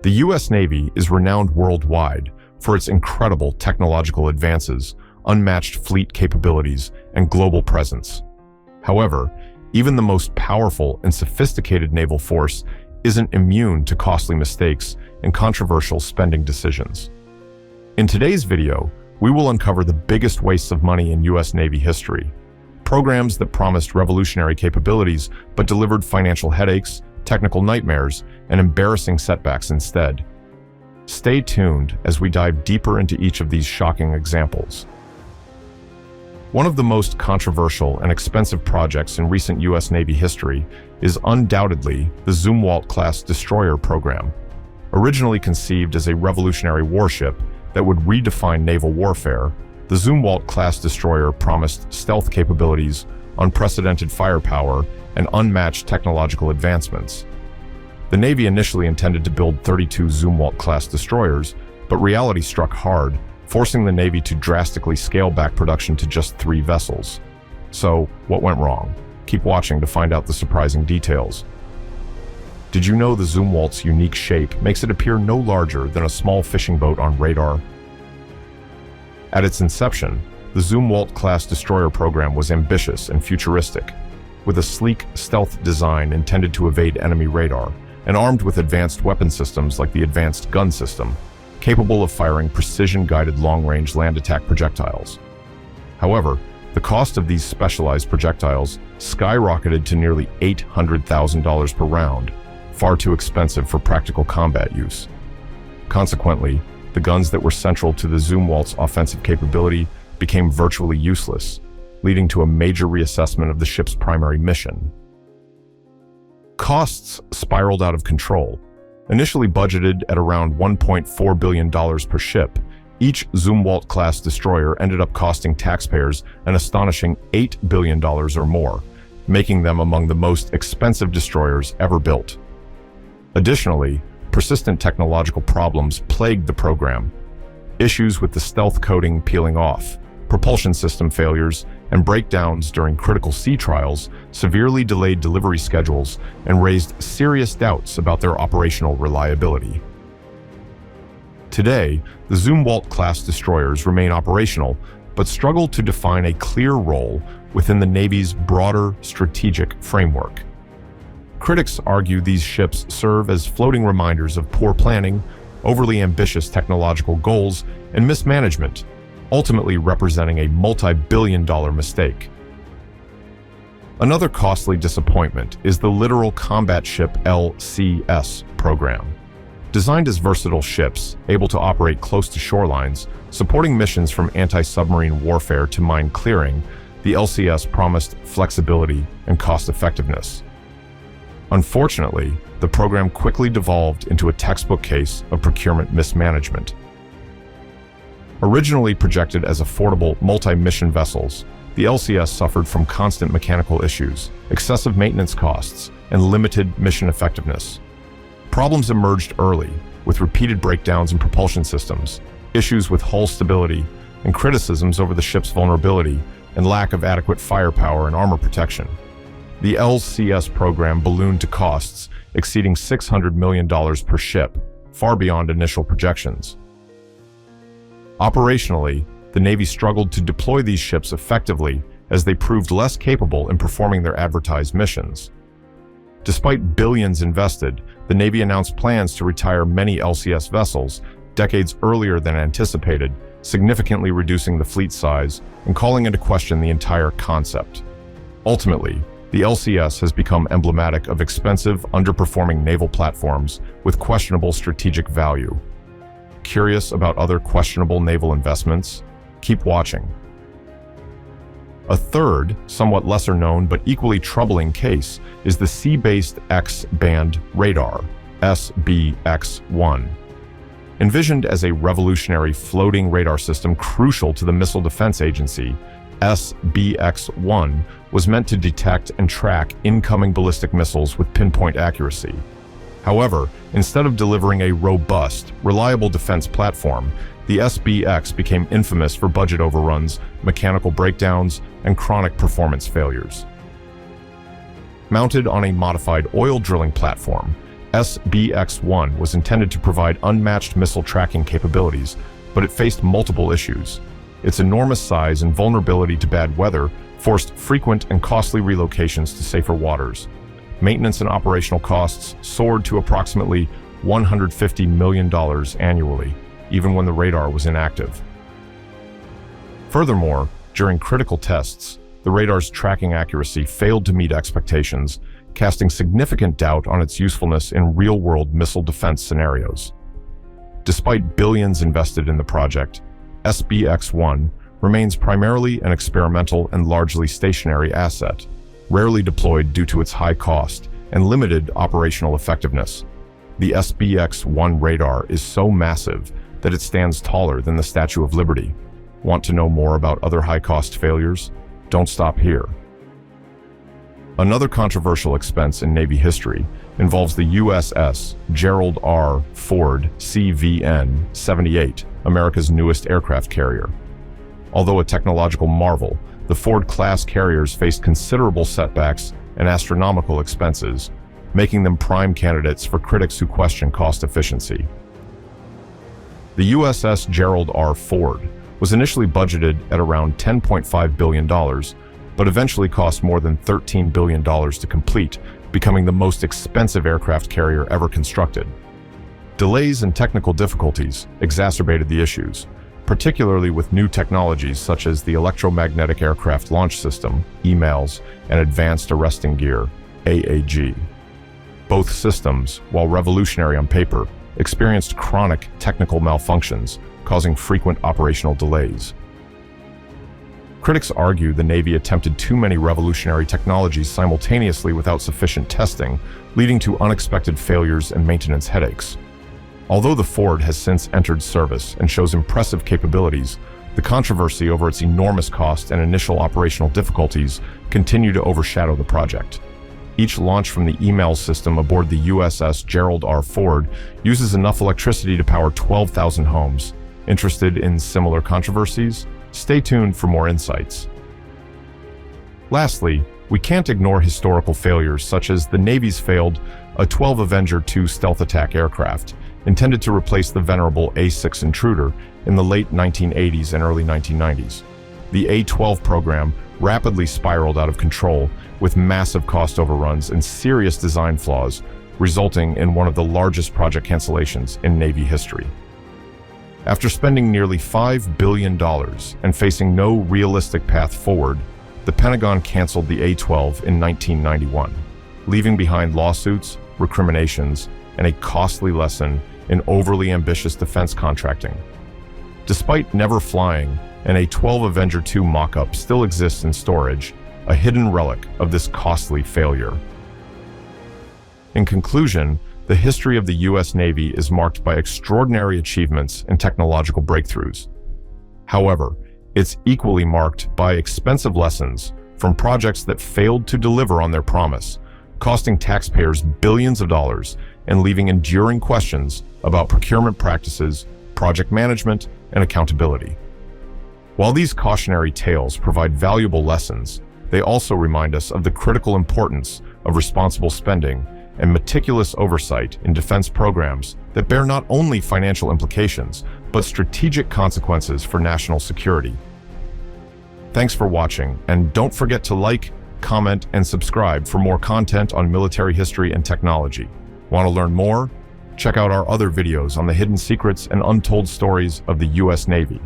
The U.S. Navy is renowned worldwide for its incredible technological advances, unmatched fleet capabilities, and global presence. However, even the most powerful and sophisticated naval force isn't immune to costly mistakes and controversial spending decisions. In today's video, we will uncover the biggest wastes of money in U.S. Navy history. Programs that promised revolutionary capabilities but delivered financial headaches, technical nightmares, and embarrassing setbacks instead. Stay tuned as we dive deeper into each of these shocking examples. One of the most controversial and expensive projects in recent U.S. Navy history is undoubtedly the Zumwalt-class destroyer program. Originally conceived as a revolutionary warship that would redefine naval warfare, the Zumwalt-class destroyer promised stealth capabilities, unprecedented firepower, and unmatched technological advancements. The Navy initially intended to build 32 Zumwalt-class destroyers, but reality struck hard, forcing the Navy to drastically scale back production to just 3 vessels. So, what went wrong? Keep watching to find out the surprising details. Did you know the Zumwalt's unique shape makes it appear no larger than a small fishing boat on radar? At its inception, the Zumwalt-class destroyer program was ambitious and futuristic, with a sleek, stealth design intended to evade enemy radar, and armed with advanced weapon systems like the Advanced Gun System, capable of firing precision-guided long-range land attack projectiles. However, the cost of these specialized projectiles skyrocketed to nearly $800,000 per round, far too expensive for practical combat use. Consequently, the guns that were central to the Zumwalt's offensive capability became virtually useless, leading to a major reassessment of the ship's primary mission. Costs spiraled out of control. Initially budgeted at around $1.4 billion per ship, each Zumwalt-class destroyer ended up costing taxpayers an astonishing $8 billion or more, making them among the most expensive destroyers ever built. Additionally, persistent technological problems plagued the program. Issues with the stealth coating peeling off, propulsion system failures, and breakdowns during critical sea trials severely delayed delivery schedules and raised serious doubts about their operational reliability. Today, the Zumwalt-class destroyers remain operational, but struggle to define a clear role within the Navy's broader strategic framework. Critics argue these ships serve as floating reminders of poor planning, overly ambitious technological goals, and mismanagement, ultimately representing a multi-billion-dollar mistake. Another costly disappointment is the Littoral Combat Ship LCS program. Designed as versatile ships, able to operate close to shorelines, supporting missions from anti-submarine warfare to mine clearing, the LCS promised flexibility and cost-effectiveness. Unfortunately, the program quickly devolved into a textbook case of procurement mismanagement. Originally projected as affordable multi-mission vessels, the LCS suffered from constant mechanical issues, excessive maintenance costs, and limited mission effectiveness. Problems emerged early, with repeated breakdowns in propulsion systems, issues with hull stability, and criticisms over the ship's vulnerability and lack of adequate firepower and armor protection. The LCS program ballooned to costs exceeding $600 million per ship, far beyond initial projections. Operationally, the Navy struggled to deploy these ships effectively as they proved less capable in performing their advertised missions. Despite billions invested, the Navy announced plans to retire many LCS vessels decades earlier than anticipated, significantly reducing the fleet size and calling into question the entire concept. Ultimately, the LCS has become emblematic of expensive, underperforming naval platforms with questionable strategic value. Curious about other questionable naval investments? Keep watching. A third, somewhat lesser known but equally troubling case is the Sea-Based X-band radar, SBX-1. Envisioned as a revolutionary floating radar system crucial to the Missile Defense Agency, SBX-1 was meant to detect and track incoming ballistic missiles with pinpoint accuracy. However, instead of delivering a robust, reliable defense platform, the SBX became infamous for budget overruns, mechanical breakdowns, and chronic performance failures. Mounted on a modified oil drilling platform, SBX-1 was intended to provide unmatched missile tracking capabilities, but it faced multiple issues. Its enormous size and vulnerability to bad weather forced frequent and costly relocations to safer waters. Maintenance and operational costs soared to approximately $150 million annually, even when the radar was inactive. Furthermore, during critical tests, the radar's tracking accuracy failed to meet expectations, casting significant doubt on its usefulness in real-world missile defense scenarios. Despite billions invested in the project, SBX-1 remains primarily an experimental and largely stationary asset, rarely deployed due to its high cost and limited operational effectiveness. The SBX-1 radar is so massive that it stands taller than the Statue of Liberty. Want to know more about other high-cost failures? Don't stop here. Another controversial expense in Navy history involves the USS Gerald R. Ford CVN-78, America's newest aircraft carrier. Although a technological marvel, the Ford-class carriers faced considerable setbacks and astronomical expenses, making them prime candidates for critics who question cost efficiency. The USS Gerald R. Ford was initially budgeted at around $10.5 billion, but eventually cost more than $13 billion to complete, becoming the most expensive aircraft carrier ever constructed. Delays and technical difficulties exacerbated the issues, particularly with new technologies such as the Electromagnetic Aircraft Launch System, EMALS, and Advanced Arresting Gear, AAG. Both systems, while revolutionary on paper, experienced chronic technical malfunctions, causing frequent operational delays. Critics argue the Navy attempted too many revolutionary technologies simultaneously without sufficient testing, leading to unexpected failures and maintenance headaches. Although the Ford has since entered service and shows impressive capabilities, the controversy over its enormous cost and initial operational difficulties continue to overshadow the project. Each launch from the EMALS system aboard the USS Gerald R. Ford uses enough electricity to power 12,000 homes. Interested in similar controversies? Stay tuned for more insights. Lastly, we can't ignore historical failures such as the Navy's failed A-12 Avenger II stealth attack aircraft, intended to replace the venerable A-6 Intruder in the late 1980s and early 1990s. The A-12 program rapidly spiraled out of control with massive cost overruns and serious design flaws, resulting in one of the largest project cancellations in Navy history. After spending nearly $5 billion and facing no realistic path forward, the Pentagon canceled the A-12 in 1991, leaving behind lawsuits, recriminations, and a costly lesson in overly ambitious defense contracting. Despite never flying, an A-12 Avenger II mock-up still exists in storage, a hidden relic of this costly failure. In conclusion, the history of the U.S. Navy is marked by extraordinary achievements and technological breakthroughs. However, it's equally marked by expensive lessons from projects that failed to deliver on their promise, costing taxpayers billions of dollars and leaving enduring questions about procurement practices, project management, and accountability. While these cautionary tales provide valuable lessons, they also remind us of the critical importance of responsible spending and meticulous oversight in defense programs that bear not only financial implications, but strategic consequences for national security. Thanks for watching, and don't forget to like, comment, and subscribe for more content on military history and technology. Want to learn more? Check out our other videos on the hidden secrets and untold stories of the U.S. Navy.